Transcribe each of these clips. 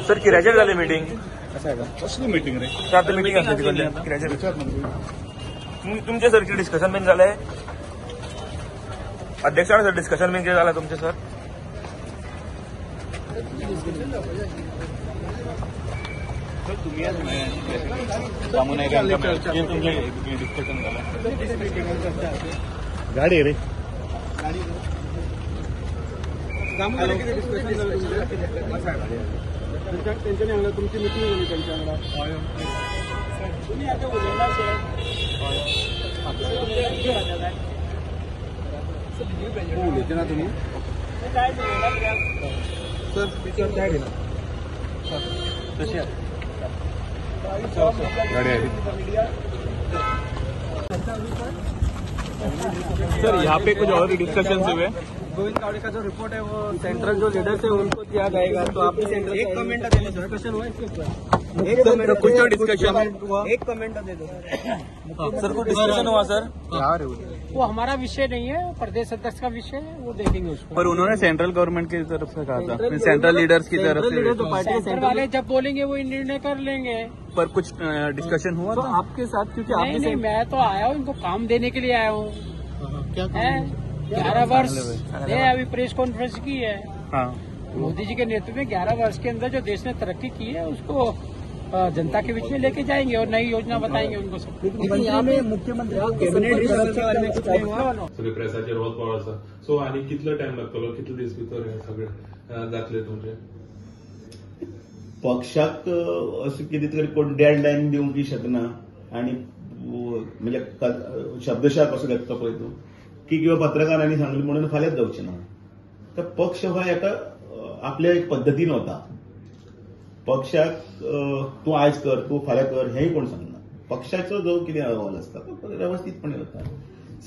Sir किऱ्याचेर जाली meeting कसली meeting रे आतां मिटींग आसली किऱ्याचेर तुमचे सर कितें डिस्कशन बीन जालें अध्यक्षान सर डिस्कशन बीन कितें जालें तुमचें सर तुम्ही सांगून डिस्कशन झालं गाडी रे त्यांच्याने आणलं तुमची मिटिंग झाली त्यांच्याकडे तुम्ही ना तुम्ही सर काय दिला कशी आहे गाड़ी सर यहाँ पे कुछ और डिस्कशन हुए गोविंद कावड़े का जो रिपोर्ट है वो सेंट्रल जो लीडर्स है उनको दिया जाएगा तो आप भी सेंट्रल एक कमेंट दे दो डिस्कशन हुआ इसके ऊपर एक कमेंट कुछ डिस्कशन एक कमेंट दे दो सर कुछ डिस्कशन हुआ सर वो हमारा विषय नहीं है, प्रदेश अध्यक्ष का विषय है, वो देखेंगे उसको। पर उन्होंने सेंट्रल गवर्नमेंट की तरफ से कहा था, सेंट्रल लीडर्स की तरफ से तो पार्टी के सेंट्रल वाले जब बोलेंगे वो निर्णय कर लेंगे। पर कुछ डिस्कशन हुआ तो आपके साथ क्योंकि नहीं, मैं तो आया हूँ, इनको काम देने के लिए आया हूँ। 11 वर्ष अभी प्रेस कॉन्फ्रेंस की है। मोदी जी के नेतृत्व में 11 वर्ष के अंदर जो देश ने तरक्की की है उसको जनता के बीच में लेके जाएंगे और नई योजना बताएंगे उनको सब। लेकिन यहाँ पे मुख्यमंत्री सगळे प्रेसाचेर वत पावळ आसा सो आनी कितलो टाइम लागतलो कितले दीस भितर हे सगळे जातले तुमचे पक्षाक असं कितें तरी कोण डेडलायन दिवंक शकना आणि म्हणजे शब्दशः कसो घेतलो पळय तूं की किंवा पत्रकारांनी सांगलें म्हणून फाल्यांच जावचें ना तर पक्ष हो एका आपल्या एक पद्दतीन वता पक्षाक तूं आयज कर तूं फाल्यां कर हेंय कोण सांगना पक्षाचो जो कितें अहवाल आसता तो व्यवस्थितपणे वता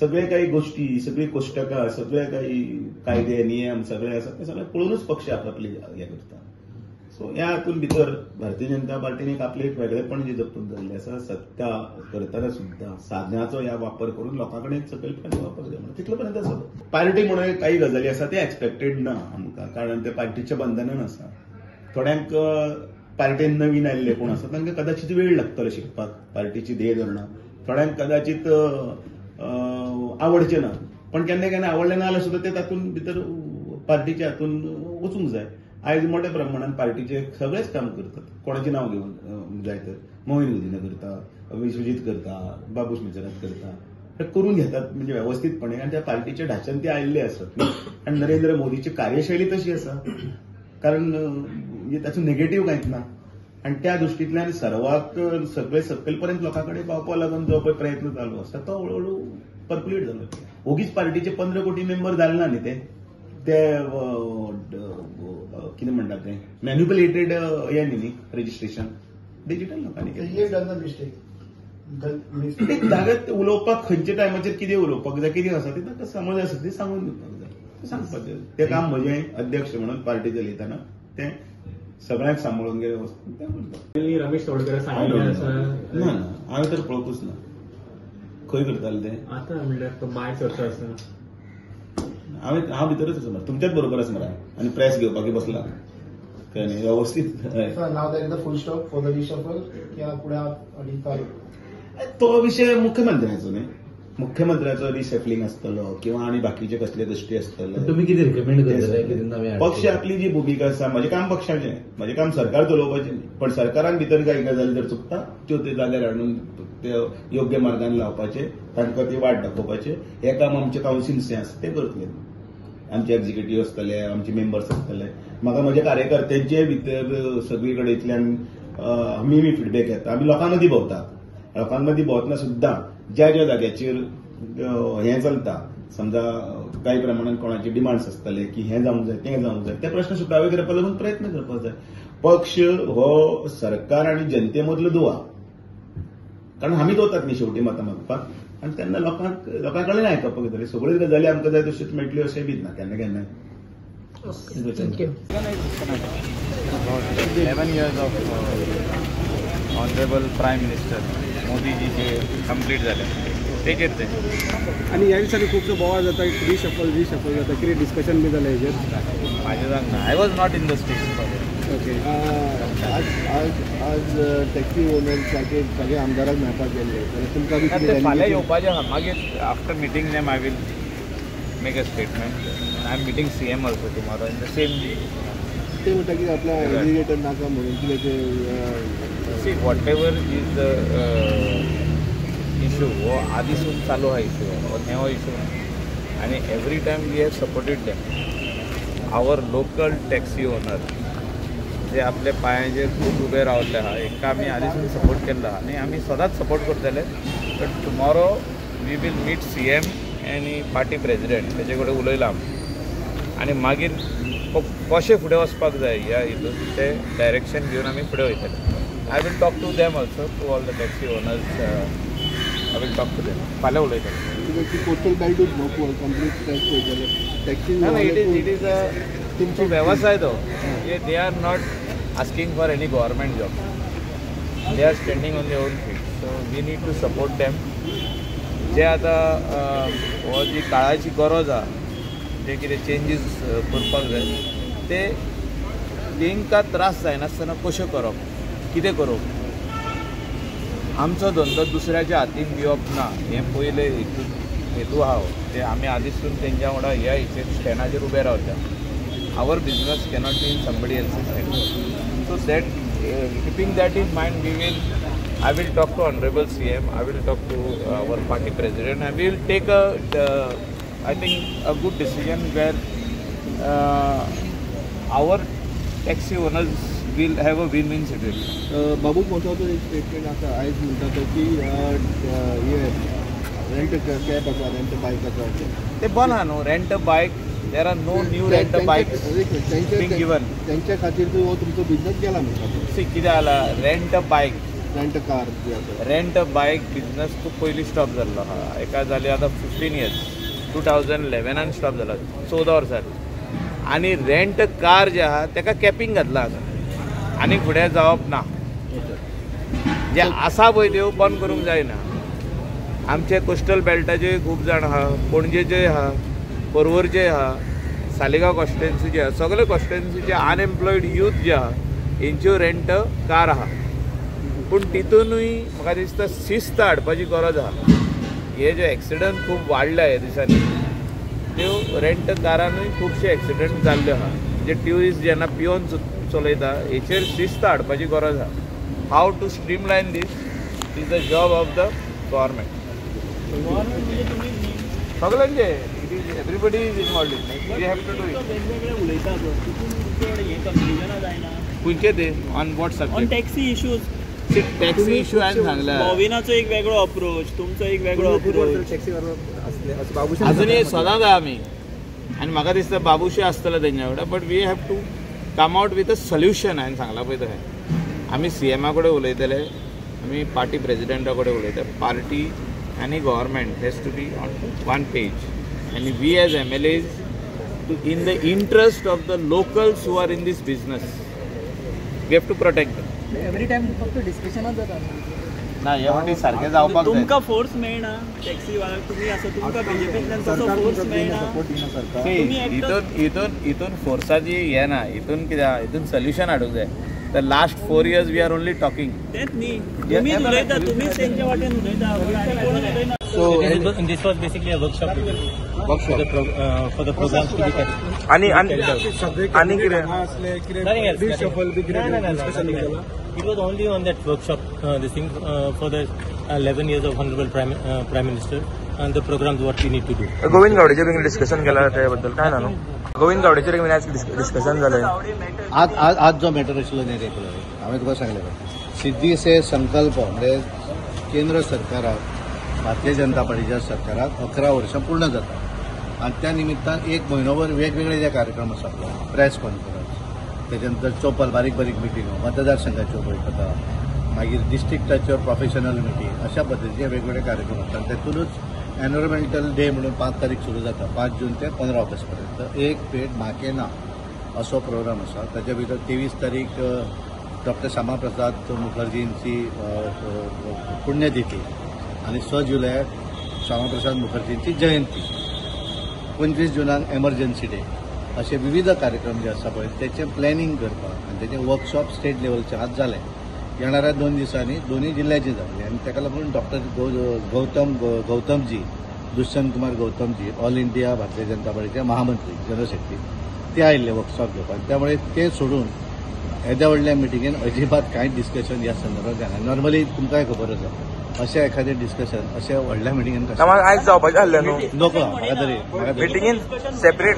सगळे काही गोष्टी सगळी कोष्टकां सगळे काही कायदे नियम सगळे आसात ते सगळे पळोवनूच पक्ष आपले हे करता सो ह्या हातून भितर भारतीय जनता पार्टीन एक आपले एक वेगळेपण जे जपून धरलें आसा सत्ता करतना सुद्दां साधनाचो ह्या वापर करून लोकां कडेन सकयलपणे वापर जावं तितलो पर्यंत आसा पार्टी म्हणून काही गजाली आसा ते एक्सपेक्टेड ना आमकां कारण ते पार्टीच्या बंधनान आसा थोड्यांक पार्टीन नवीन आयिल्ले कोण आसा तांकां कदाचित वेळ लागतलो शिकपाक पार्टीची ध्येय धोरणां थोड्यांक कदाचित आवडचे ना पण केन्ना केन्ना आवडले ना जाल्यार सुद्दां ते तातूंत भितर पार्टीच्या हातून वचूंक जाय आयज मोठ्या प्रमाणात पार्टीचे सगळेच काम करतात कोणाचें नांव घेवन जाय तर मोहीन उदीना करता विश्वजीत करता बाबूश मिचरात करता हे करून घेतात म्हणजे व्यवस्थितपणे आणि त्या पार्टीच्या ढाच्यान ते आयिल्ले आसत आणि नरेंद्र मोदीची कार्यशैली तशी आसा कारण म्हणजे ताचो नेगेटिव्ह कांयच ना आणि त्या दृश्टींतल्यान सर्वाक सगळे सकयलपर्यंत लोकां कडेन पावपा लागून जो पळय प्रयत्न चालू आसा तो हळूहळू पर्क्युलेट जालो ओगीच पार्टीचे 15 कोटी मेंबर जाले ना न्ही ते कितें म्हणटात ते मॅन्युपुलेटेड हें न्ही रजिस्ट्रेशन डिजिटल लोकांनी केलें जाग्यार उलोवपाक खंयच्या टायमाचेर कितें उलोवपाक जाय कितें आसा तें ताका समज आसा ती सांगून दिवपाक जाय सांगपाचें तें काम म्हजें अध्यक्ष म्हणून पार्टी चलयतना तें सगळ्यांक सांबाळून गेले वचून तें करता रमेश तोडकर सांगितलें ना हांवें तर पळोवपूच ना खंय करताले तें आतां म्हणल्यार माय चर्चा आसा हांव भितरच आसा मरे तुमच्याच बरोबर आसा मरे आनी प्रेस घेवपाक बसला कळ्ळें न्ही व्यवस्थीत full stop for the reshuffle क्या पुढे अधिकारी तो विषय मुख्यमंत्र्याचो न्ही मुख्यमंत्र्याचो रिशफलिंग आसतलो किंवा आनी बाकीचे कसले गोष्टी आसतले तुम्ही कितें रिकमेंड करतले पक्ष आपली जी भुमिका आसा म्हजें काम पक्षाचें म्हजें काम सरकार चलोवपाचें न्ही पण सरकारान भितर काही गजाली जर चुकता त्यो ते जाग्यार हाडून ते योग्य मार्गान लावपाचे तांकां ती वाट दाखोवपाचें हें काम आमचे कावन्सिल्स आसा ते करतले आमचे एक्झिक्युटीव आसतले आमचे मेंबर्स आसतले म्हाका म्हज्या कार्यकर्त्यांचे भितर सगळी कडेंतल्यान आमी फिडबॅक येता आमी लोकां मदीं भोंवतात लोकां मदीं भोंवतना सुद्दां ज्या ज्या जाग्याचेर हें चलता समजा काही प्रमाणात कोणाचे डिमांड्स आसतले की हें जावंक जाय तें जावंक जाय ते प्रश्न सुटावे करपा लागून प्रयत्न करपाक जाय पक्ष हो सरकार आनी जनते मदलो दुवा कारण आमीच वतात न्ही शेवटी मतां मागपाक आनी तेन्ना लोकां कडेन आयकपाक जाय सगळ्योच गजाली आमकां जाय तश्योच मेळटल्यो अशें बीच ना केन्ना केन्नाय 11 years of honourable prime minister मोदीजीचे कंप्लीट झाले तेचेर ते आणि ह्या दिसांनी खूपसो बोवाळ जाता रिशफल जाता कितें डिस्कशन बी जालें हेजेर माझे सांगना I was not in the stage okay आज टॅक्सी ओनर्साचे सगळे आमदाराक मेळपाक गेल्ले जाल्यार तुमकां बी कितें फाल्यां येवपाचें आहा मागीर after meeting them I will make a statement I am meeting CM also tomorrow in the same ते म्हणटा की आपल्या एग्रिगेटर नाका म्हणून कितें see whatever is the issue हो आदीसून चालू हा इशू हो नेवो इशू आनी every time we have supported them our local taxi owner जे आपल्या पांयाचेर खूब उबे रावल्ले आहा हांकां आमी आदीसून सपोर्ट केल्लो आहा आनी आमी सदांच सपोर्ट करतले but tomorrow we will meet CM आनी पार्टी प्रेजिडेंट तेजे कडेन उलयलां आनी मागीर कशें फुडें वचपाक जाय ह्या हितून तें डायरेक्शन घेवन आमी फुडें वयतले I will talk to them also to all the taxi owners I will talk to them फाल्यां उलयतले कोस्टल बेल्टूच न्हू कंप्लीट टॅक्सी ना इट इज अ तुमचो वेवसाय तो they are not asking for any government job they are standing on their own feet so we need to support them जे आतां हो जी काळाची गरज आहा जे कितें चेंजीस करपाक जाय ते तांकां त्रास जायनासतना कशें करप कितें करप आमचो धंदो दुसऱ्याच्या हातीन दिवप ना हें पयलें हेतू आहा ते आमी आदीसून तेंच्या वांगडा ह्या हिचेर स्टॅनाचेर उबे रावता our business cannot be in somebody else's hand so that keeping that in mind we will I will talk to Honorable CM, I will talk to our party president, and we will take I think a good decision where our taxi owners will have a win-win situation. बाबू मोठो एक statement आसा आयज म्हणटा तो की हे rent cab आसा rent बायक आसा ते बंद आहा new rent bike there are no new rent bikes being given तेंच्या खातीर हो तुमचो बिझनेस गेला म्हणटा सी कितें जाला रेंट बायक रेंट कार जी आसा रेंट बायक बिजनेस खूब पयलीं स्टॉप जाल्लो आहा एका जाली आतां 15 years 2011 स्टॉप जाला 14 वर्सां आनी रेंट कार जे आहा तेका कॅपिंग घातला आसा आनी फुडें जावप ना जे आसा पळय त्यो बंद करूंक जायना आमचे कोस्टल बेल्टाचे खूब जाण आहा पणजेचे आहा पर्वरचे आहा सालिगांव कॉन्स्टिट्युएन्सीचे आहा सगळे कॉन्स्टिट्युएन्सीचे अनएम्प्लॉयड यूथ जे आहा हेंच्यो रेंट कार आहा पूण तितूनय म्हाका दिसता शिस्त हाडपाची गरज आहा हे जे एक्सिडंट खूब वाडल्या ह्या दिसांनी त्यो रेंट कारानूय खुबशे एक्सिडंट जाल्ले आहा जे ट्युरिस्ट जेन्ना पिवन चलयता हेचेर शिस्त हाडपाची गरज आहा how to streamline this is the job of the government सगळ्यांचे it is everybody is involved in we have to do it खंयचे ते on what subject taxi issues taxi issue हांवें सांगला नवीनाचो एक वेगळो अप्रोच तुमचो एक वेगळो अप्रोच अजूनही सदांच आहा आमी आनी म्हाका दिसता बाबूशी आसतलो तेंच्या कडेन but we have to come out with a solution हांवें सांगला पळय तशें आमी CMा कडेन उलयतले आमी पार्टी प्रेजिडेंटा कडेन उलयता पार्टी आनी government has to be on one page आनी we as MLAs in the interest of the locals who are in this business we have to protect them every time फक्त डिस्कशनच जाता ना ह्या फावटी सारकें जावपाक जाय तुमकां फोर्स मेळना टॅक्सी वाल्याक तुमी आसा तुमकां BJPंतल्यान तसो फोर्स मेळना हितून फोर्साची हे ना हितून कितें हितून सोल्युशन हाडूंक जाय the last 4 years we are only talking तेंच न्ही तुमी उलयता तुमीच तेंच्या वाटेन उलयता कोण उलयना So this was basically a workshop for the programs to be carried. आणि कितें Nothing else. It was only on that workshop, this thing for the 11 years of Honorable Prime Minister and the programs what we need to do. Govind गावडेचेर बीन discussion केला त्या बद्दल काय ना न्हू गोविंद गावडेचेर बीन आज डिस्कशन जालें आज जो मॅटर आशिल्लो न्ही रेगुलर हांवें तुका सांगलें सिद्धी से संकल्प म्हणजे केंद्र सरकाराक भारतीय जनता पार्टीच्या सरकाराक 11 वर्सां पूर्ण जाता आनी त्या निमित्तान एक म्हयनोभर वेगवेगळे जे कार्यक्रम आसा प्रेस कॉन्फरन्स त्याच्या नंतर चोपल बारीक मिटिंगो मतदारसंघाच्यो बैठका मागीर डिस्ट्रिक्टाच्यो प्रोफेशनल मिटींग अशा पद्दतीचे वेगवेगळे कार्यक्रम आसतात तेतूनच एनवायरमेंटल डे म्हणून 5 तारीख सुरू जाता 5 जून ते 15 ऑगस्ट पर्यंत एक पेट म्हाके ना असो प्रोग्राम आसा ताच्या भितर 23 तारीख डॉक्टर श्यामाप्रसाद मुखर्जींची पुण्यतिथी आणि 6 जुलयाक श्यामाप्रसाद मुखर्जींची जयंती 25 जुनाक एमर्जन्सी डे असे विविध कार्यक्रम जे आसा पळय त्याचे प्लॅनिंग करपाक आनी त्याचे वर्कशॉप स्टेट लेवलचे आज जाले. येणाऱ्या 2 दिसांनी दोन्ही जिल्ह्याचे जातले आनी ताका लागून डॉक्टर गौतमजी दुष्यंत कुमार गौतमजी ऑल इंडिया भारतीय जनता पार्टीचे महामंत्री जनरल सेक्रेटरी ते आयिल्ले वर्कशॉप घेवपाक. त्यामुळे ते सोडून येद्या व्हडल्या मिटिंगेन अजिबात कांय डिस्कशन ह्या संदर्भात जायना. नॉर्मली तुमकांय खबर आसा अशें एखादें डिस्कशन अशें व्हडल्या मिटिंगेन आयज जावपाचें आसलें न्हू नको म्हाका तरी मिटिंगेन सेपरेट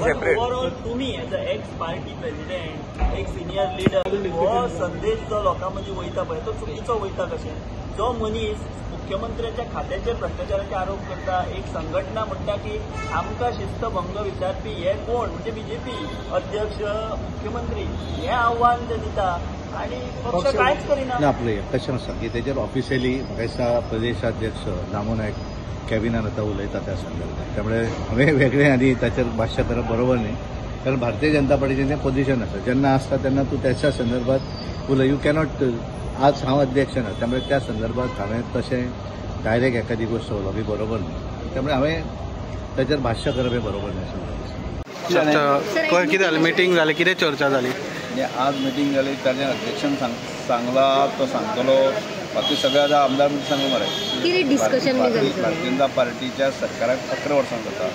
तुम्ही as a x party president एक सिनियर लिडर हो संदेश जो लोकां मदीं वयता पळय तो चुकीचो वयता कशें. जो मनीस मुख्यमंत्र्याच्या खात्याचेर भ्रष्टाचाराचे आरोप करता, एक संघटना म्हणटा की आमकां शिस्तभंग विचारपी हे कोण म्हणजे बीजेपी अध्यक्ष मुख्यमंत्री हे आव्हान ते दिता आणि पक्ष कांयच करिना. ना पळय कशें आसा की तेजेर ऑफिशियली म्हाका दिसता प्रदेशाध्यक्ष दामू नायक कॅबिनान आतां उलयता त्या संदर्भात. त्यामुळे हांवें वेगळें आनी ताचेर भाश्य करप बरोबर न्ही. कारण भारतीय जनता पार्टीचें तें पोझिशन आसा. जेन्ना आसता तेन्ना तूं त्याच्या संदर्भात उलय. यू कॅनॉट आज हांव अध्यक्ष ना त्यामुळे त्या संदर्भात हांवें तशें डायरेक्ट एखादी गोष्ट उलोवप ही बरोबर न्ही. त्यामुळे हांवें ताचेर भाश्य करप हें बरोबर न्ही. कितें जालें मिटींग जालें कितें चर्चा जाली. आज मिटींग जाली ताच्या अध्यक्षान सांगला तो सांगतलो बाकी सगळे आतां आमदार म्हणजे सांगू मरे भारतीय जनता पार्टीच्या सरकाराक 11 वर्सां जाता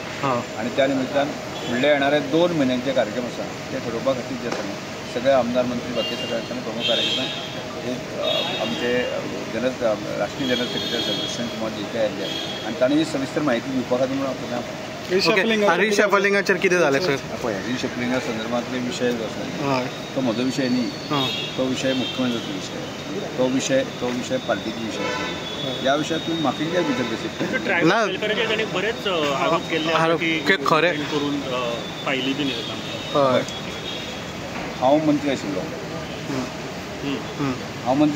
आनी त्या निमित्तान फुडल्या येणारे 2 म्हयन्यांचे कार्यक्रम आसा ते ठरोवपा खातीर जे आसा सगळे आमदार मंत्री बाकी सगळे प्रमुख कार्यकर्ता एक आमचे राष्ट्रीय जनरल सेक्रेटरी दुष्यंत कुमार जे आयिल्ले आनी तांणी सविस्तर म्हायती दिवपा खातीर म्हणून रिशफलिंगाचेर कितें जालें सर. पळय रिशफलिंगा संदर्भांतले विशय जो आसा तो म्हजो विशय न्ही. तो विशय मुख्यमंत्र्याचो विशय तो विशय पार्टीचो विशय आसा. ह्या विशयात तुमी म्हाका कित्याक भितर बसयता. ना बरेच आरोप केल्ले खरें करून फायली बी हय हांव मंत्री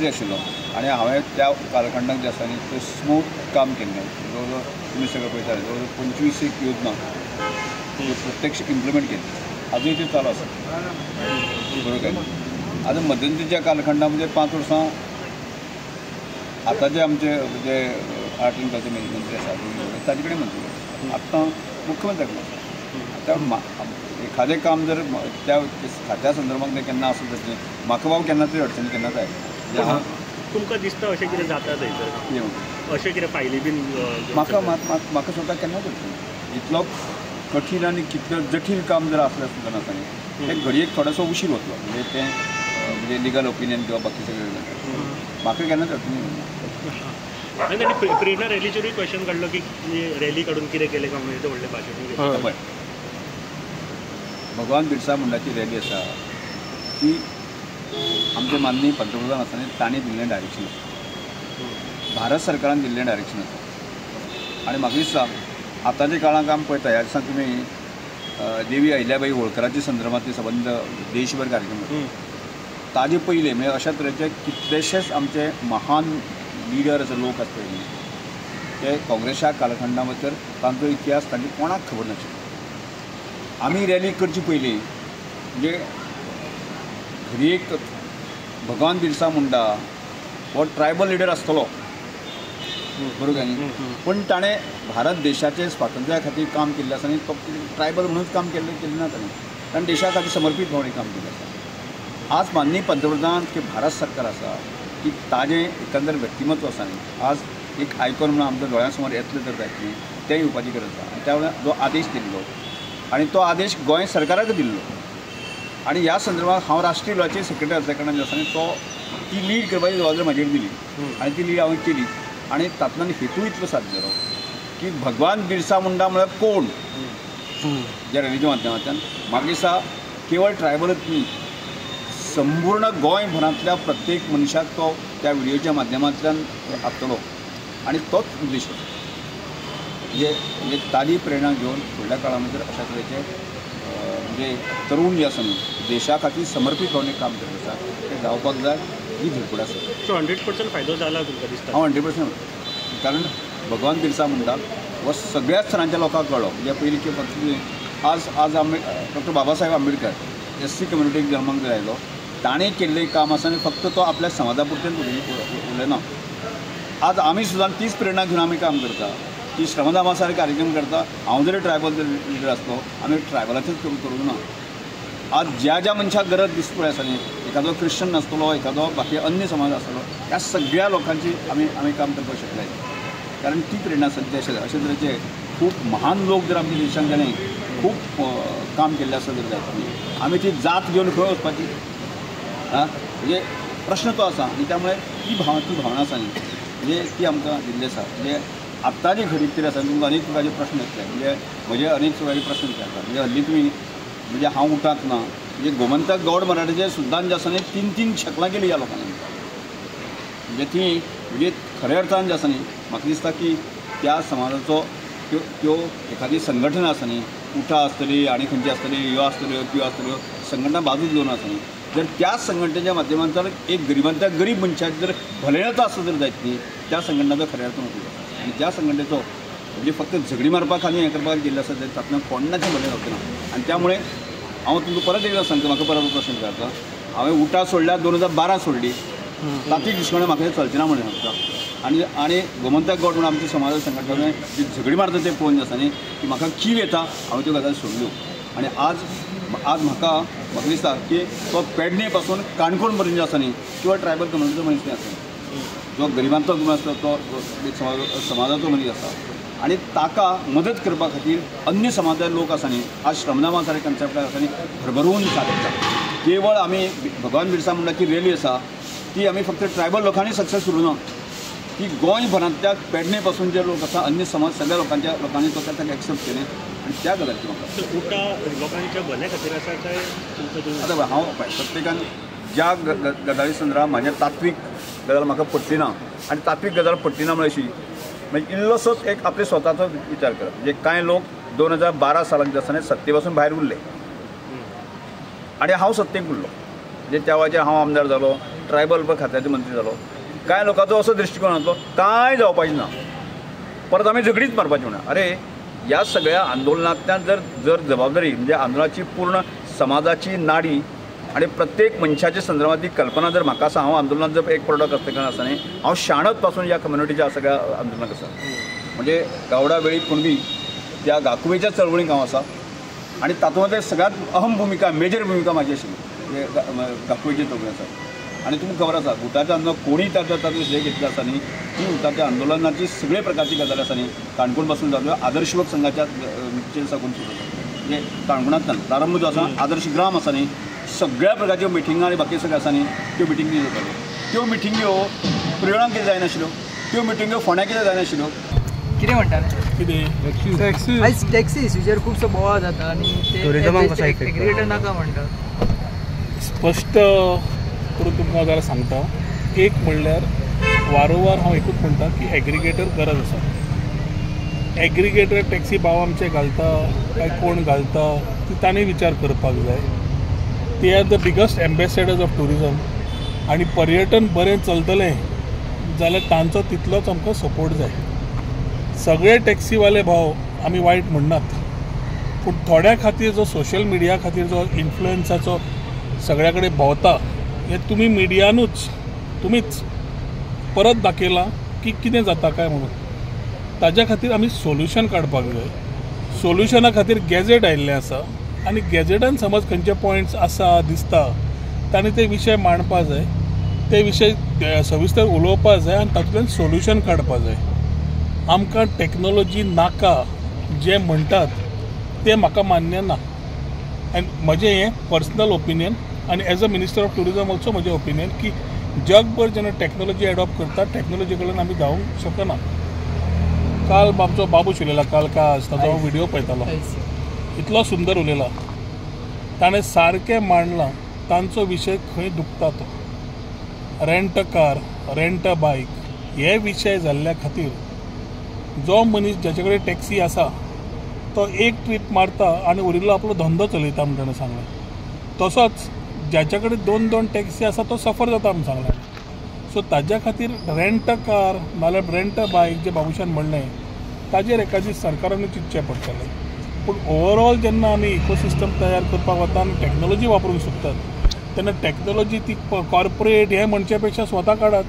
आशिल्लो आनी हांवें त्या कालखंडाक जे आसा न्ही ते स्मूथ काम केल्लें. जवळ जवळ तुमी सगळे पळयताले जवळ जवळ 25 योजना प्रत्यक्ष इम्प्लिमेंट केली. आजूय ती चालू आसा बरोबर काय. आतां मध्यंतरीच्या कालखंडामध्ये 5 वर्सां आतांचे आमचे जे आर्ट एंड कल्चर मंत्री आसा ताजे कडेन मंत्री आतां मुख्यमंत्र्याक आतां एखादें काम जर त्या खात्या संदर्भात तें केन्ना आसूं तशें म्हाका बाबा केन्ना तरी अडचणी केन्ना जाय. तुमकां दिसता अशें कितें जाता थंयसर अशें कितें फायली बीन म्हाका स्वता केन्नाच अडचणी. इतलो कठीण आनी कितलो जटील काम जर आसलें सुद्दां नासता न्ही तें घडयेक थोडोसो उशीर वतलो म्हणजे तें म्हणजे लिगल ओपिनियन किंवा बाकी सगळें म्हाका केन्नाच अडचणी. आनी तांणी प्रेरणा रॅलीचेरूय क्वेश्चन काडलो की रॅली काडून कितें केलें काय म्हणून व्हडलें भाशण. पळय भगवान बिरसा मुंडाची रॅली आसा ती आमचे माननीय पंतप्रधान आसतना तांणी दिल्लें डायरेक्शन आसा. भारत सरकारान दिल्लें डायरेक्शन आसा. आनी म्हाका दिसता आतांच्या काळांत आमी पळयता ह्या दिसांक तुमी देवी अहिल्याबाई होळकराच्या संदर्भांतले संबंद देशभर कार्यक्रम जाता. ताजे पयले म्हणजे अशा तरेचे कितलेशेच आमचे महान लिडर अशे लोक आसा पळय ते काँग्रेसच्या कालखंडा भितर तांचो इतिहास तांचे कोणाक खबर नाशिल्लो. आमी रॅली करचे पयलीं म्हणजे खरी एक भगवान बिरसा मुंडा हो ट्रायबल लिडर आसतलो बरोबर काय न्ही. पूण ताणें भारत देशाचे स्वातंत्र्या खातीर काम केल्लें आसा आनी तो ट्रायबल म्हणूनच काम केल्लें ना ताणें देशा खातीर समर्पीत म्हणून काम केल्लें आसा. आज माननीय पंतप्रधान की भारत सरकार आसा की ताजें एकंदर व्यक्तिमत्व आसा न्ही आज एक आयकॉन म्हणून आमच्या दोळ्यां समोर येतलें तर जायत न्ही तें येवपाची गरज आसा. आनी त्या वेळार जो आदेश दिल्लो आनी तो आदेश गोंय सरकाराक दिल्लो आनी ह्या संदर्भात हांव राष्ट्रीय लॉचे सेक्रेटरी आसल्या कारणान जो आसा न्ही तो ती लीड करपाची जबाबदारी म्हाजेर दिली आनी ती लीड हांवें केली. आनी तातूंतल्यान हेतू इतलो साध्य जालो की भगवान बिरसा मुंडा म्हळ्यार कोण ज्या रॅलीच्या माध्यमांतल्यान म्हाका दिसता केवळ ट्रायबलच न्ही संपूर्ण गोंयभरांतल्या प्रत्येक मनशाक तो त्या व्हिडियोच्या माध्यमांतल्यान आपतलो आनी तोच उद्देश म्हणजे ताजी प्रेरणा घेवन फुडल्या काळा भितर अशा तरेचे म्हणजे तरुण जे आसा न्ही देशा खातीर समर्पीत होवन एक काम करत आसा तें जावपाक जाय ही धडपड आसा. सो 100% फायदो जाला तुमकां दिसता. हांव 100% कारण भगवान बिरसा मुंडा हो सगळ्या स्तरांच्या लोकांक कळ्ळो. म्हणजे पयलीं की फक्त आज डॉक्टर बाबासाहेब आंबेडकर SC कम्युनिटीक जल्माक जर आयलो ताणें केल्लें काम आसा आनी फक्त तो आपल्या समाजा पुरतेंच उलयना. आज आमी सुद्दां तीच प्रेरणा घेवन आमी काम करता की श्रमदामा सारके कार्यक्रम करता. हांव जरी ट्रायबल लिडर आसलो आमी ट्रायबलाचेच करूंक ना आज ज्या ज्या मनशाक गरज दिसता पळय आसा न्ही, एखादो क्रिश्चन नासतलो, एखादो बाकी अन्य समाज आसतलो, ह्या सगळ्या लोकांची आमी काम करपाक शकले. कारण ती प्रेरणा सध्या अशे तरेचे खूप महान लोक जर आमच्या देशांत जाणे खूप काम केल्लें आसा जर जायत आमी ती जात घेवन खंय वचपाची म्हणजे प्रश्न तो आसा. आनी त्यामुळे ती भावना आसा न्ही म्हणजे ती आमकां दिल्ली आसा. म्हणजे आत्ता जी घडी कितें आसा तुमकां अनेक प्रकारचे प्रश्न येतले. म्हणजे म्हजे अनेक प्रकारचे प्रश्न विचारतात. म्हणजे हल्ली तुमी म्हणजे हांव उठाक ना म्हणजे गोमंतक गौड मराठीचे सुद्दां जे आसा न्ही 3-3 शकलां केली ह्या लोकांनी. म्हणजे ती म्हणजे खऱ्या अर्थान जे आसा न्ही म्हाका दिसता की त्या समाजाचो त्यो एखादी संघटना आसा न्ही उठा आसतली आनी खंयची आसतली ह्यो आसतल्यो त्यो आसतल्यो संघटना बाजूच घेवन आसा न्ही जर त्या संघटनेच्या माध्यमांतल्यान एक गरिबांतल्या गरीब मनशाक जर भलायकी आसा जर जायत न्ही त्या संघटनाचो खऱ्या अर्थान उपयोग आसा. आनी ज्या संघटनेचो म्हणजे फक्त झगडी मारपाक आनी हें करपाक गेल्ले आसा तातूंत कोणाचें भलें जावचें ना. आनी त्यामुळे हांव तुमकां परत एकदां सांगता म्हाका परत प्रश्न विचारता. हांवें उठा सोडल्या 2012 सोडली तातीक दिसकोणें म्हाका चलचें ना म्हणून सांगता. आनी गोमंतक गौड म्हणून आमच्या समाज संघटने जी झगडी मारता ते पळोवन आसा न्ही की म्हाका कीव येता हांवें त्यो गजाली सोडल्यो. आनी आज म्हाका दिसता की तो पेडणे पासून काणकोण पर्यंत आसा न्ही किंवा ट्रायबल कम्युनिटीचो मनीस आसा जो गरिबांचो मनीस आसता तो समाजाचो मनीस आसा आनी ताका मदत करपा खातीर अन्य समाजाचे लोक आसा न्ही आज श्रमदामा सारके कन्सेप्टार आसा न्ही भरभरून सारता. केवळ आमी भगवान बिरसा मुंडाची रॅली आसा ती आमी फक्त ट्रायबल लोकांनी सक्सेस करूं ना की गोंयभरांतल्या पेडणे पासून जे लोक आसा अन्य समाज सगळ्या लोकांनी तो ताका एक्सेप्ट केलें आनी त्या गजालीची म्हाका उठा लोकांच्या भल्या खातीर आसा काय आतां हांव प्रत्येकान ज्या गजाली संदर्भात म्हाजे तात्वीक गजाल म्हाका पटली ना आनी तात्वीक गजाल पटली ना म्हणजे अशी म्हणजे इल्लोसोच एक आपले स्वताचो विचार करप. म्हणजे कांय लोक 2012 सालाक जे आसा सत्ते पासून भायर उरले आनी हांव सत्तेक उरलो. म्हणजे त्या वेळाचेर हांव आमदार जालो ट्रायबल खात्याचो मंत्री जालो. कांय लोकांचो असो दृश्टिकोन आसलो कांय जावपाचें ना परत आमी झगडीच मारपाची म्हणून. अरे ह्या सगळ्या आंदोलनांतल्यान जर जबाबदारी म्हणजे आंदोलनाची पूर्ण समाजाची नाडी आणि प्रत्येक मनशाच्या संदर्भातली कल्पना जर म्हाका आसा हांव आंदोलनात जर एक प्रोडक्ट आसतना आसा न्ही हांव शाणत पासून ह्या कम्युनिटीच्या सगळ्या आंदोलनाक आसा. म्हणजे गावडा वेळी कुणबी त्या गाकुवेच्या चळवळीक हांव आसा आनी तातूंत सगळ्यांत अहम भुमिका मेजर भुमिका म्हाजी आशिल्ली गाकुवेची चळवळी आसा. आणि तुमकां खबर आसा उठाचें आंदोलन कोणी तातूंत श्रेय घेतलें आसा न्ही ती उठाच्या आंदोलनाची सगळे प्रकारची गजाली आसा न्ही काणकोण पासून जाल्यो आदर्श युवक संघाच्या साकून सुरू जाता. म्हणजे काणकोणांतल्यान प्रारंभ जो आसा आदर्श ग्राम आसा न्ही सगळ्या प्रकारच्यो मिटिंगा आनी बाकी सगळ्यो आसा न्ही त्यो मिटिंगी जाताल्यो. त्यो मिटिंग्यो प्रेरणाक कितें जायनाशिल्ल्यो त्यो मिटिंग्यो फोंड्या कितें जायनाशिल्ल्यो कितें म्हणटाले कितें आयज टॅक्सी इश्यूचेर खुबसो बोवाळ जाता आनी ते एग्रीगेटर नाका म्हणटा. स्पश्ट करून तुमकां जाल्यार सांगता एक म्हणल्यार वारंवार हांव एकूच म्हणटा की एग्रीगेटर गरज आसा. एग्रीगेटर टॅक्सी भाव आमचे घालता काय कोण घालता ती तांणी विचार करपाक जाय. ते are the biggest ambassadors of tourism आनी पर्यटन बरें चलतलें जाल्यार तांचो तितलोच आमकां सपोर्ट जाय. सगळे टॅक्सीवाले भाव आमी वायट म्हणनात पूण थोड्या खातीर जो सोशल मिडिया खातीर जो इन्फ्लुएन्साचो सगळ्या कडेन भोंवता हे तुमी मिडियानूच तुमीच परत दाखयलां की कितें जाता काय म्हणून. ताज्या खातीर आमी सोल्युशन काडपाक जाय. सोल्युशना खातीर गॅजेट आयिल्लें आसा आनी गॅजेटान समज खंयचे पॉयंट्स आसा दिसता तांणी ते विशय मांडपा जाय ते विशय सविस्तर उलोवपा जाय आनी तातूंतल्यान सोल्युशन काडपा जाय. आमकां टॅक्नोलॉजी नाका जे म्हणटात ते म्हाका मान्य ना आनी म्हजें हें पर्सनल ओपिनियन आनी as a minister of tourism also म्हजें ओपिनियन की जगभर जेन्ना टॅक्नोलॉजी एडॉप्ट करता टॅक्नोलॉजी कडल्यान आमी जावंक शकना. काल आमचो बाबूश उलयला काल काय ताचो हांव व्हिडियो पळयतालो इतलो सुंदर उलयला ताणें सारकें मांडलां तांचो विशय खंय दुखता तो rent a car rent a bike हे विशय जाल्ल्या खातीर जो मनीस जाचे कडेन टॅक्सी आसा तो एक ट्रीप मारता आनी उरिल्लो आपलो धंदो चलयता म्हण ताणें सांगलें. तसोच ज्याच्या कडेन 2-2 टॅक्सी आसा तो सफर जाता म्हण सांगलें. सो ताज्या खातीर रेंट अ कार नाल्यार रेंट अ बायक जे बाबूशान म्हणलें ताजेर एखादी सरकारान चिंतचें पडटलें. पूण ओवरऑल जेन्ना आमी इकोसिस्टम तयार करपाक वता आनी टॅक्नोलॉजी वापरूंक सोदतात तेन्ना टॅक्नोलॉजी ती कॉर्पोरेट हे म्हणचे पेक्षा स्वता काडात.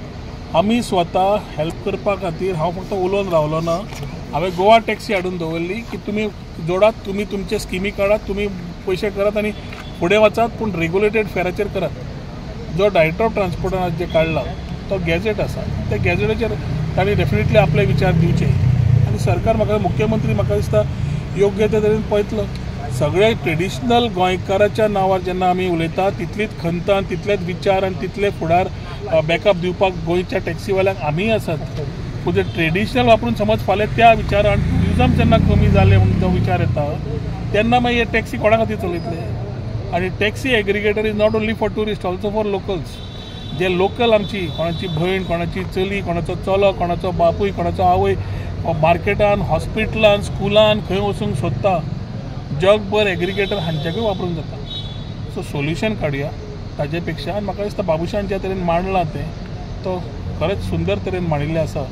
आमी स्वता हेल्प करपा खातीर हांव फक्त उलोवन रावलो ना. हांवें गोवा टॅक्सी हाडून दवरली की तुमी जोडात तुमी तुमचे स्किमी काडात तुमी पयशे करात आनी फुडें वचात पूण रेग्युलेटेड फेराचेर करात. जो डायरेक्टर ऑफ ट्रान्सपोर्टान जे काडला तो गॅजेट आसा, त्या गॅजेटाचेर तांणी डेफिनेटली आपले विचार दिवचे आनी सरकार म्हाका मुख्यमंत्री म्हाका दिसता योग्य ते तरेन पळयतलो. सगळे ट्रेडिशनल गोंयकाराच्या नांवार जेन्ना आमी उलयता तितलीच खंत आनी तितलेच विचार आनी तितले फुडार बॅकअप दिवपाक गोंयच्या टॅक्सीवाल्यांक आमी आसात. पूण ट्रेडिशनल वापरून समज फाल्यां त्या विचारान ट्युरिजम जेन्ना कमी जाले म्हणून जो विचार येता तेन्ना मागीर टॅक्सी कोणा खातीर चलयतले. आनी taxi aggregator is not only for tourist, also for locals. जे लोकल आमची कोणाची भयण, कोणाची चली, कोणाचो चलो, कोणाचो बापूय, कोणाचो आवय मार्केटान, हॉस्पिटलान, स्कुलान खंय वचूंक सोदता, जगभर एग्रिगेटर हांच्याकूय वापरूंक जाता. सो सोल्युशन काडया ताजे पेक्षा. आनी म्हाका दिसता बाबुशान ज्या तरेन मांडलां तें तो खरेंच सुंदर तरेन मांडिल्लें आसा.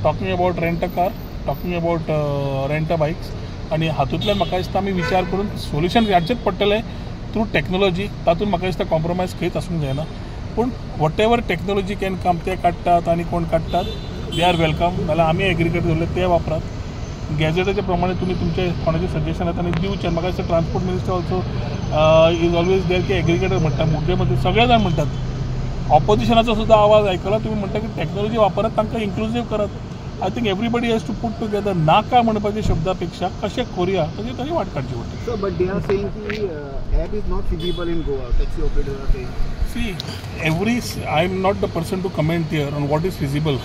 Talking about rent a car, talking about rent a bikes, आनी हातूंतल्यान म्हाका दिसता आमी विचार करून सोल्युशन काडचेंच पडटलें थ्रू टॅक्नोलॉजी. तातूंत म्हाका दिसता कॉम्प्रोमायज खंयच आसूंक जायना. पूण what ever technology can come ते काडटात आनी कोण काडटात दे आर वेलकम. नाल्यार आमी एग्रिगेटर दवरले ते वापरात. गॅजेटाच्या प्रमाणे तुमी तुमचे कोणाचे सजेशन येता आनी दिवचे. म्हाका दिसता transport minister also is always there की एग्रिगेटर म्हणटा मुद्दे सगळे जाण म्हणटात. ऑपोजिशनाचो सुद्धा आवाज आयकला तुमी म्हणटा की टॅक्नोलॉजी वापरत तांकां इन्क्लुसीव करात. I think everybody has to put together. नाका म्हणपाच्या शब्दा कशें करूया ताची तरी वाट काडची पडटा. So, but they are saying the app is not feasible in Goa. Taxi operators are saying. See, I am not the person to comment here on what is feasible.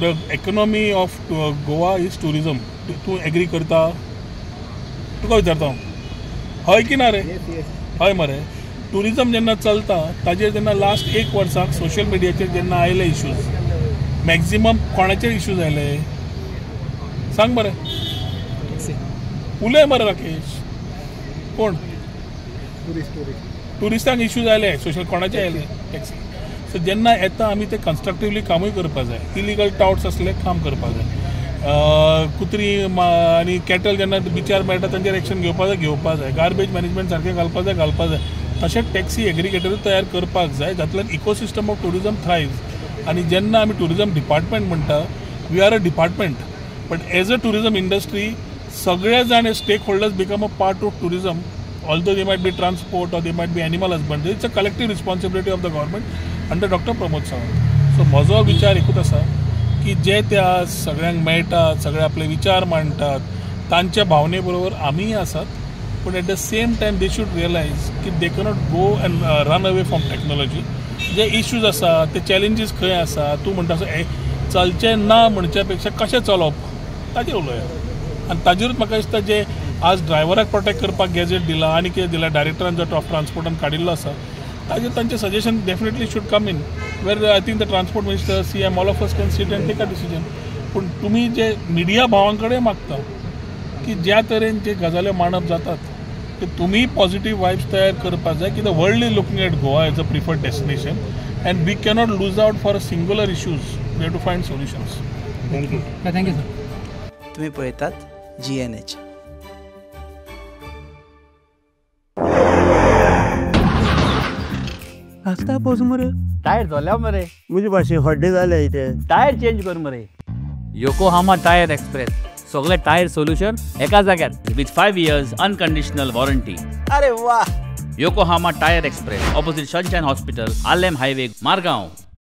The economy of Goa is tourism. तूं agree करता? तुका विचारता हांव. हय की ना रे? हय मरे. Tourism जेन्ना चलता ताजेर जेन्ना लास्ट 1 वर्साक सोशल मिडियाचेर जेन्ना आयले इश्यूज, मॅक्झिमम कोणाचेर इश्यूज आयले सांग मरे? उलय मरे राकेश. कोण? टुरिस्टांक इश्यूज आयले सोशल कोणाचे आयले? टॅक्सी. सो जेन्ना येता आमी ते कन्स्ट्रक्टिवली कामूय करपा जाय. इलिगल टाउट्स असले काम करपा जाय. कुत्री आनी कॅटल जेन्ना बिचार मेळटा तांचेर एक्शन घेवपा जाय. गार्बेज मॅनेजमेंट सारकें घालपा जाय. तशेंच टॅक्सी एग्रिगेटर तयार करपाक जाय जातल्यान इकोसिस्टम ऑफ टुरिजम थ्रायव्स. आनी जेन्ना आमी टुरिजम डिपार्टमेंट म्हणटा we are a department, but as a tourism industry सगळे जाण stakeholders become a part of tourism. Although they might be transport or they might be animal husbandry, it's a collective responsibility of the government under Dr. Pramod Sawant. So म्हजो विचार एकूच आसा की जे त्या सगळ्यांक मेळटात, सगळे आपले विचार मांडटात, तांच्या भावने बरोबर आमीय आसात. पूण at the same time they should realise की they cannot go and run away from technology. जे इश्यूज आसा ते चॅलेंजीस खंय आसा तूं म्हणटा चलचें ना म्हणच्या पेक्षा कशें चलप ताजेर उलोवया. आनी ताजेरूच म्हाका दिसता जे आज ड्रायव्हराक प्रोटेक्ट करपाक गॅजेट दिला आनी कितें दिला डायरेक्टरान जो टॉप ट्रान्सपोर्टान काडिल्लो आसा ताजेर तांचे suggestion definitely should come in where I think the transport minister CM all of us can sit and take a decision. पूण तुमी जे मिडिया भावां कडेन मागता की ज्या तरेन जे गजाल्यो मांडप जातात ते तुमी पॉझिटिव्ह वायब्स तयार करपाक जाय की the world is looking at Goa as a preferred destination and we cannot lose out for a singular issues. We have to find solutions. Thank you sir. तुम्ही पळयतात GNH. रास्ता पोच मरे. टायर झाल्या मरे. मुझे भाशे हड्डे जाले इथे. टायर चेंज कर मरे. योकोहामा टायर एक्सप्रेस सगळे टायर सोल्युशन एका जाग्यार विथ 5 years अनकंडिशनल वॉरंटी. अरे वाह. Yokohama tyre express opposite sunshine hospital, Alem highway, Margao.